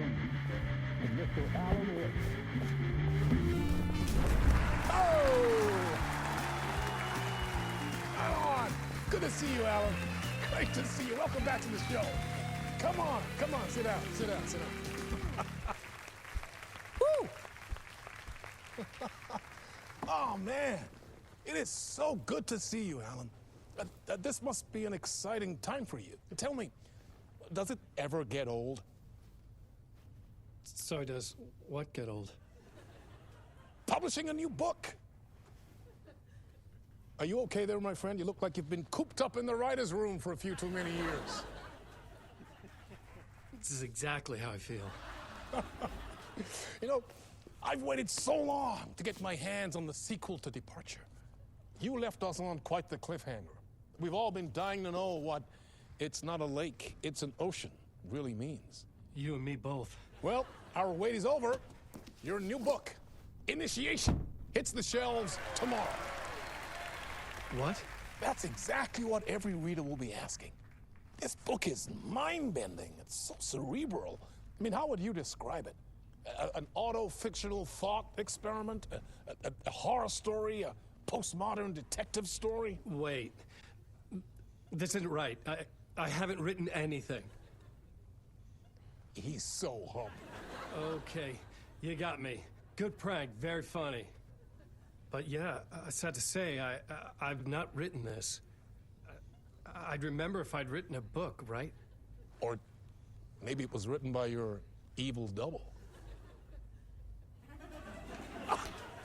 Welcome to Mr. Alan Wake. Oh! Alan! Good to see you, Alan. Great to see you. Welcome back to the show. Come on, sit down. Woo! Oh, man. It is so good to see you, Alan. This must be an exciting time for you. Tell me, does it ever get old? So does what get old? Publishing a new book. Are you okay there, my friend? You look like you've been cooped up in the writer's room for a few too many years. This is exactly how I feel. You know, I've waited so long to get my hands on the sequel to Departure. You left us on quite the cliffhanger. We've all been dying to know what "it's not a lake, it's an ocean" really means. You and me both. Well, our wait is over. Your new book, Initiation, hits the shelves tomorrow. What? That's exactly what every reader will be asking. This book is mind-bending. It's so cerebral. I mean, how would you describe it? An auto-fictional thought experiment? A horror story? A postmodern detective story? Wait. This isn't right. I haven't written anything. He's so humble. Okay, you got me. Good prank, very funny. But yeah, sad to say, I've not written this. I'd remember if I'd written a book, right? Or maybe it was written by your evil double.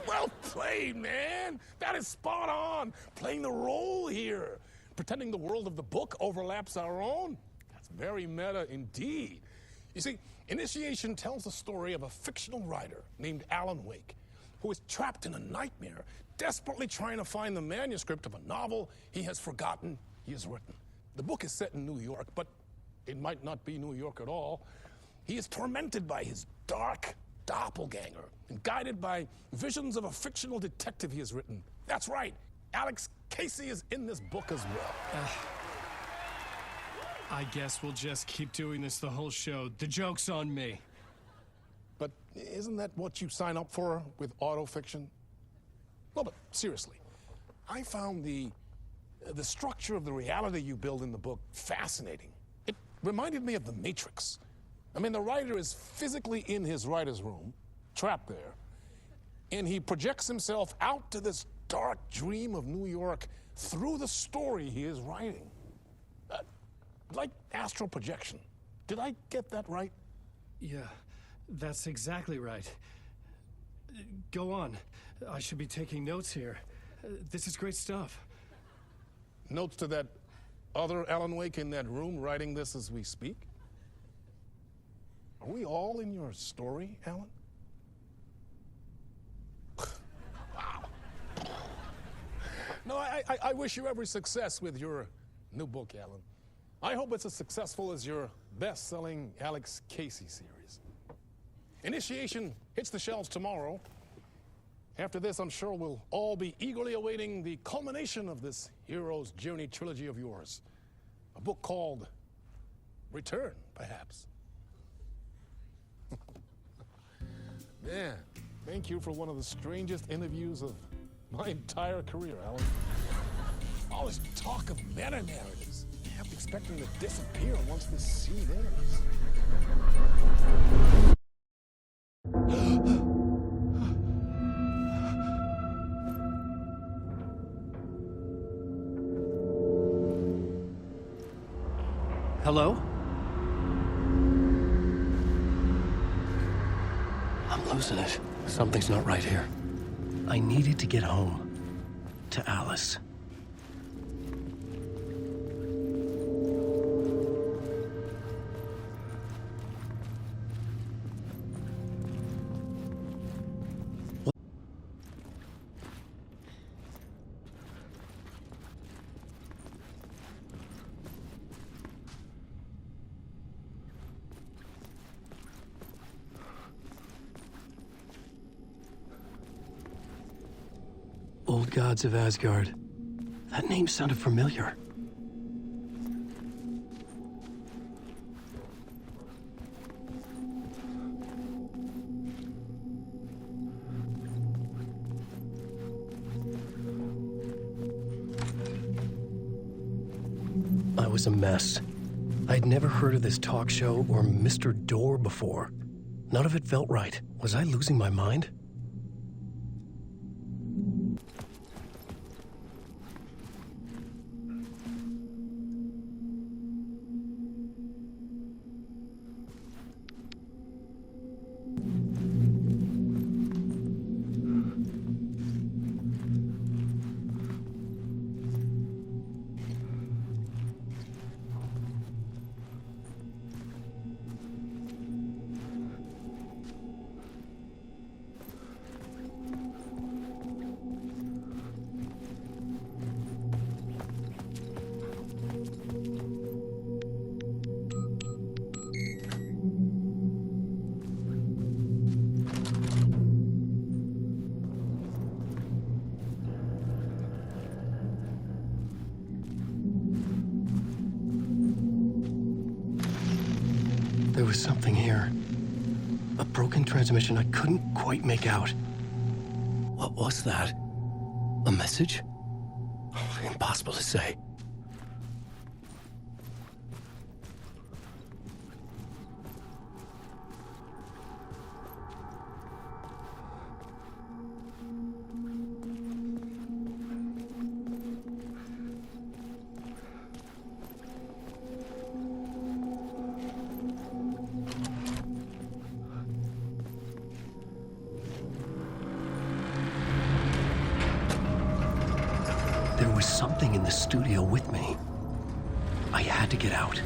Well played, man. That is spot on. Playing the role here. Pretending the world of the book overlaps our own. That's very meta indeed. You see, Initiation tells the story of a fictional writer named Alan Wake, who is trapped in a nightmare, desperately trying to find the manuscript of a novel he has forgotten he has written. The book is set in New York, but it might not be New York at all. He is tormented by his dark doppelganger and guided by visions of a fictional detective he has written. That's right, Alex Casey is in this book as well. I guess we'll just keep doing this the whole show. The joke's on me. But isn't that what you sign up for with autofiction? No, but seriously, I found the structure of the reality you build in the book fascinating. It reminded me of The Matrix. I mean, the writer is physically in his writer's room, trapped there, and he projects himself out to this dark dream of New York through the story he is writing. Like astral projection. Did I get that right? Yeah, that's exactly right. Go on. I should be taking notes here. This is great stuff. Notes to that other Alan Wake in that room writing this as we speak? Are we all in your story, Alan? Wow. No, I wish you every success with your new book, Alan. I hope it's as successful as your best-selling Alex Casey series. Initiation hits the shelves tomorrow. After this, I'm sure we'll all be eagerly awaiting the culmination of this hero's journey trilogy of yours. A book called Return, perhaps. Man, thank you for one of the strangest interviews of my entire career, Alan. All this talk of meta-narratives. I kept expecting to disappear once this scene ends. Hello? I'm losing it. Something's not right here. I needed to get home. To Alice. Old gods of Asgard. That name sounded familiar. was a mess. I'd never heard of this talk show or Mr. Door before. None of it felt right. Was I losing my mind? There was something here. A broken transmission I couldn't quite make out. What was that? A message? Impossible to say. There was something in the studio with me. I had to get out.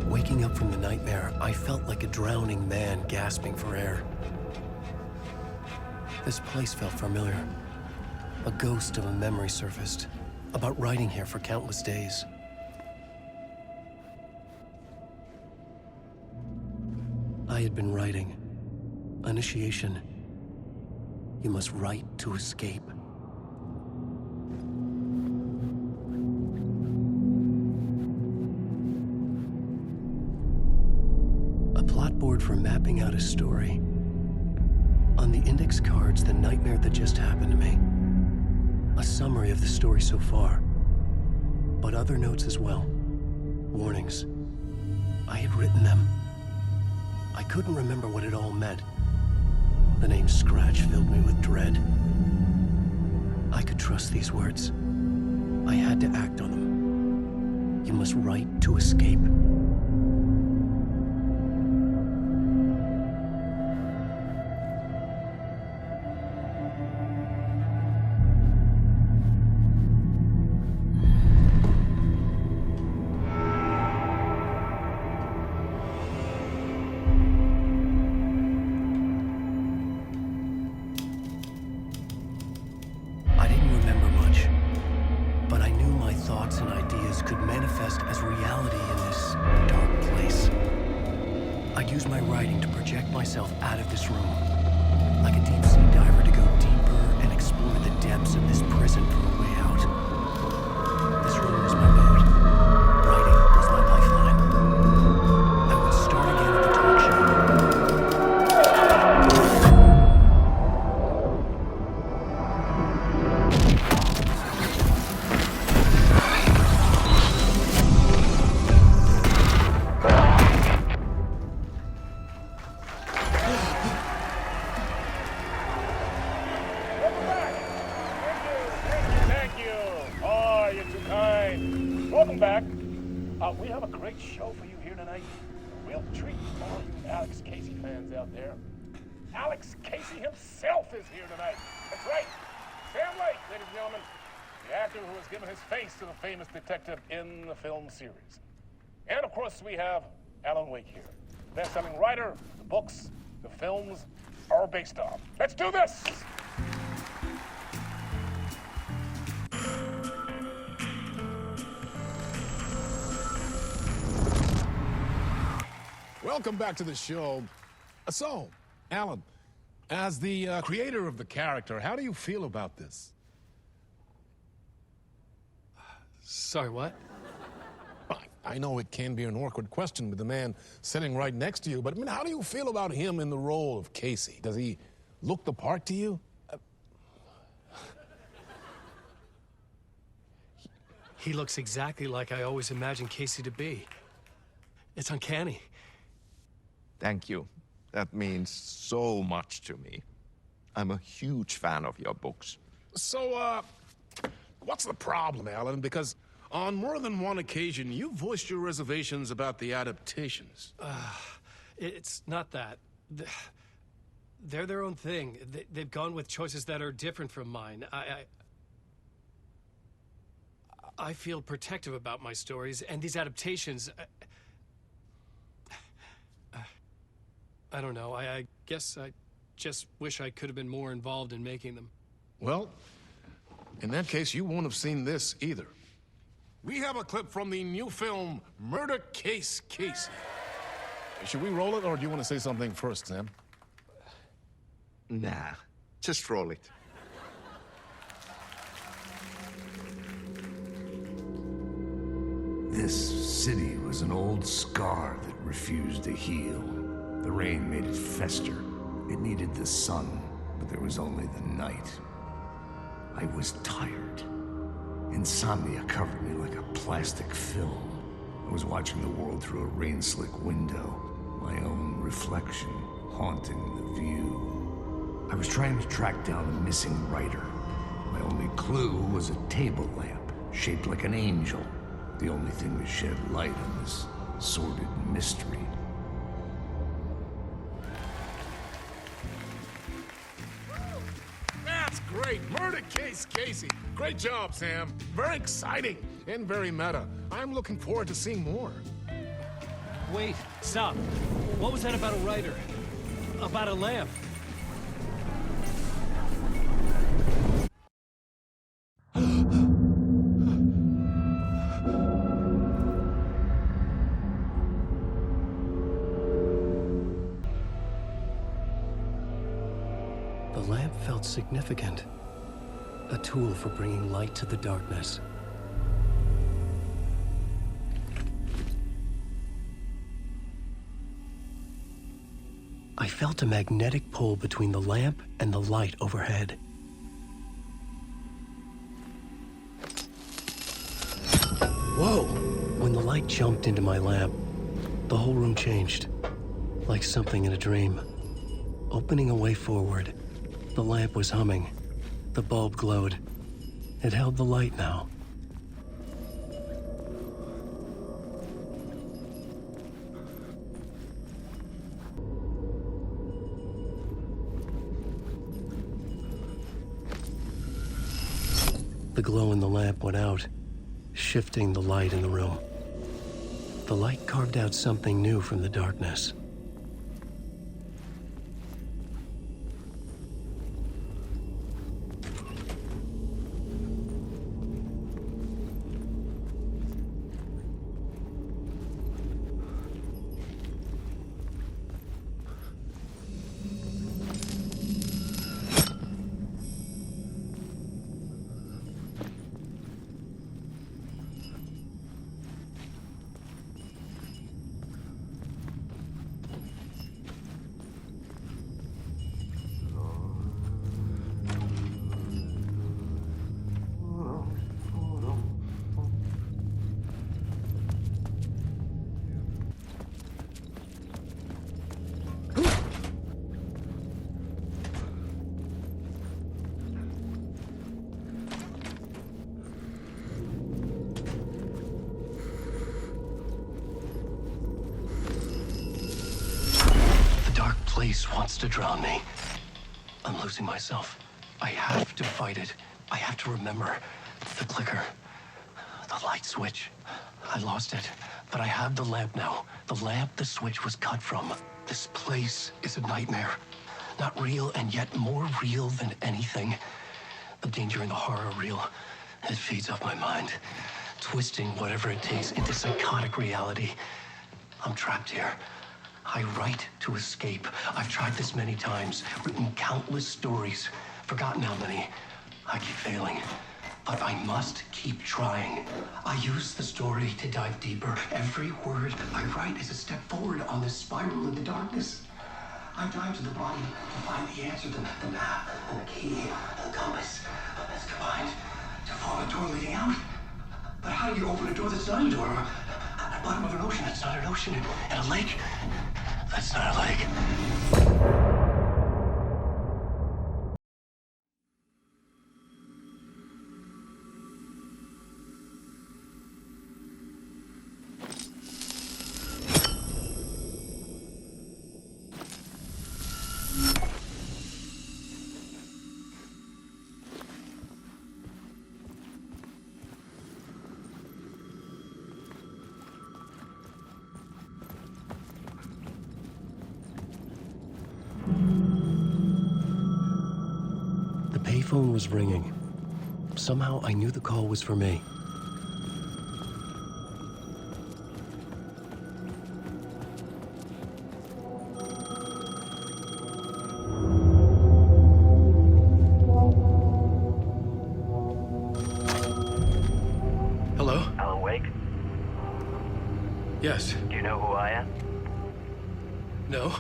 Waking up from the nightmare, I felt like a drowning man gasping for air. This place felt familiar. A ghost of a memory surfaced, about writing here for countless days. I had been writing. Initiation. You must write to escape. A plot board for mapping out a story. On the index cards, the nightmare that just happened to me. A summary of the story so far, but other notes as well. Warnings. I had written them. I couldn't remember what it all meant. The name Scratch filled me with dread. I could trust these words. I had to act on them. You must write to escape. Thoughts and ideas could manifest as reality in this dark place. I'd use my writing to project myself out of this room, like a deep-sea diver to go deeper and explore the depths of this prison for a way out. This room was my boat. Writing was my lifeline. I would start again at the talk show. Welcome back. We have a great show for you here tonight. Real treat for all you Alex Casey fans out there. Alex Casey himself is here tonight. That's right. Sam Lake, ladies and gentlemen. the actor who has given his face to the famous detective in the film series. And of course, we have Alan Wake here, best-selling writer, the books, the films are based on. Let's do this! Welcome back to the show. So, Alan, as the creator of the character, how do you feel about this? Sorry, what? I know it can be an awkward question with the man sitting right next to you, but I mean, how do you feel about him in the role of Casey? Does he look the part to you? He looks exactly like I always imagined Casey to be. It's uncanny. Thank you. That means so much to me. I'm a huge fan of your books. So, what's the problem, Alan? Because on more than one occasion, you voiced your reservations about the adaptations. It's not that. They're their own thing. They've gone with choices that are different from mine. I feel protective about my stories, and these adaptations... I don't know. I guess I just wish I could have been more involved in making them. Well, in that case, you won't have seen this either. We have a clip from the new film, Murder Case Casey. Should we roll it, or do you want to say something first, Sam? Nah, just roll it. This city was an old scar that refused to heal. The rain made it fester. It needed the sun, but there was only the night. I was tired. Insomnia covered me like a plastic film. I was watching the world through a rain-slick window, my own reflection haunting the view. I was trying to track down a missing writer. My only clue was a table lamp, shaped like an angel. The only thing to shed light on this sordid mystery. That's great! Murder Case Casey! Great job, Sam. Very exciting and very meta. I'm looking forward to seeing more. Wait, stop. What was that about a writer? About a lamp? The lamp felt significant. A tool for bringing light to the darkness. I felt a magnetic pull between the lamp and the light overhead. Whoa! When the light jumped into my lamp, the whole room changed, like something in a dream. Opening a way forward, the lamp was humming. The bulb glowed. It held the light now. The glow in the lamp went out, shifting the light in the room. The light carved out something new from the darkness. Place wants to drown me. I'm losing myself. I have to fight it. I have to remember. The clicker. The light switch. I lost it, but I have the lamp now. The lamp the switch was cut from. This place is a nightmare. Not real, and yet more real than anything. The danger and the horror real. It feeds off my mind, twisting whatever it takes into psychotic reality. I'm trapped here. I write to escape. I've tried this many times, written countless stories, forgotten how many. I keep failing, but I must keep trying. I use the story to dive deeper. Every word I write is a step forward on this spiral into darkness. I dive to the bottom to find the answer, the map, and the key, and the compass. It's combined to form a door leading out. But how do you open a door that's not a door? At the bottom of an ocean, that's not an ocean. And a lake, that's not a lake. The payphone was ringing. Somehow I knew the call was for me. Hello? Alan Wake? Yes. Do you know who I am? No?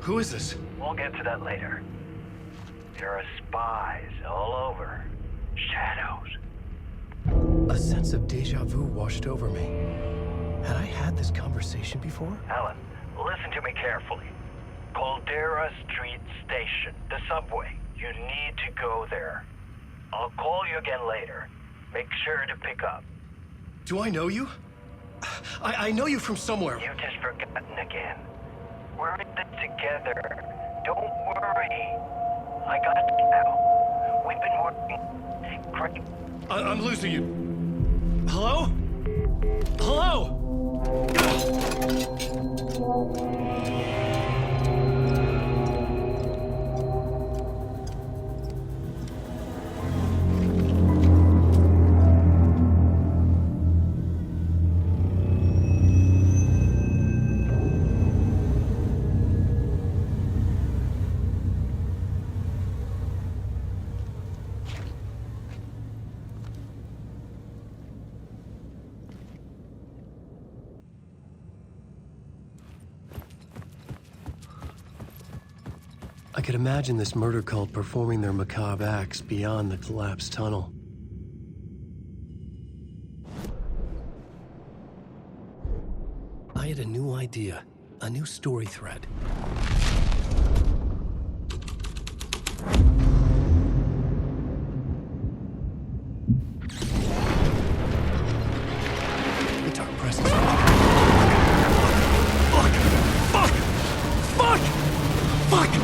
Who is this? We'll get to that later. There are spies all over. Shadows. A sense of deja vu washed over me. Had I had this conversation before? Alan, listen to me carefully. Caldera Street Station, the subway. You need to go there. I'll call you again later. Make sure to pick up. Do I know you? I know you from somewhere. You've just forgotten again. We're in this together. Don't worry. I got you now. We've been working great. I'm losing you. Hello? Hello? I could imagine this murder cult performing their macabre acts beyond the collapsed tunnel. I had a new idea, a new story thread. The dark presence. Fuck! Fuck! Fuck! Fuck!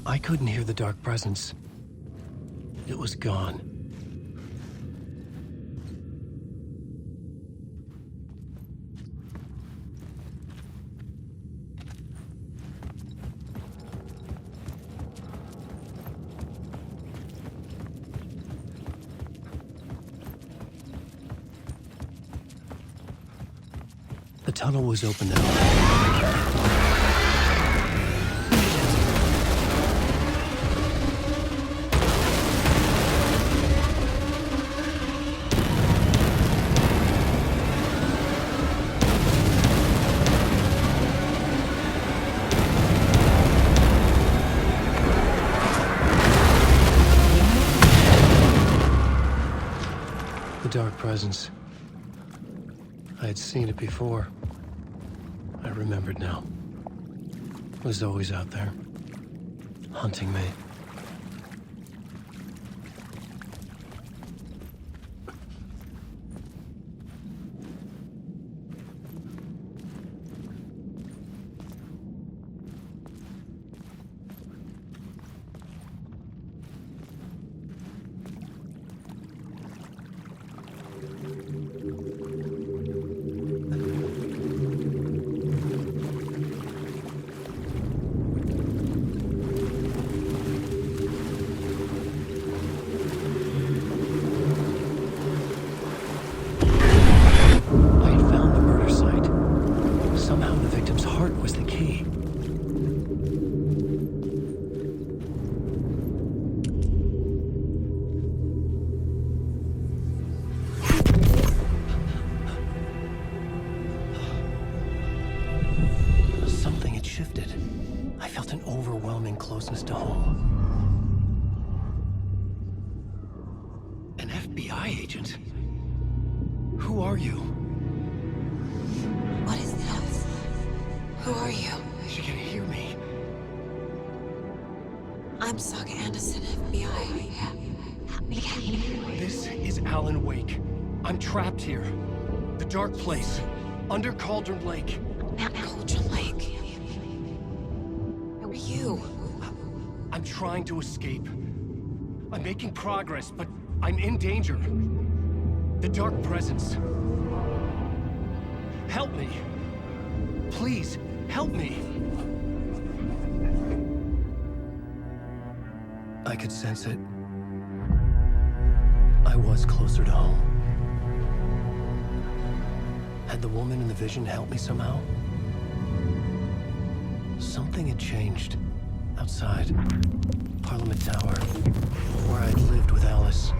I couldn't hear the dark presence. It was gone. The tunnel was open now. presence. I had seen it before. I remembered now. It was always out there, hunting me. Closeness to home. An FBI agent? Who are you? What is this? Who are you? She can hear me. I'm Saga Anderson, FBI. This is Alan Wake. I'm trapped here. The dark place. Under Cauldron Lake. Cauldron Lake? Who are you? I'm trying to escape. I'm making progress, but I'm in danger. The dark presence. Help me. Please, help me. I could sense it. I was closer to home. Had the woman in the vision helped me somehow? Something had changed. Outside. Parliament Tower. Where I'd lived with Alice.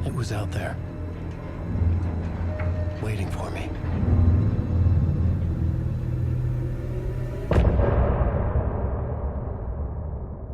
It was out there. Waiting for me.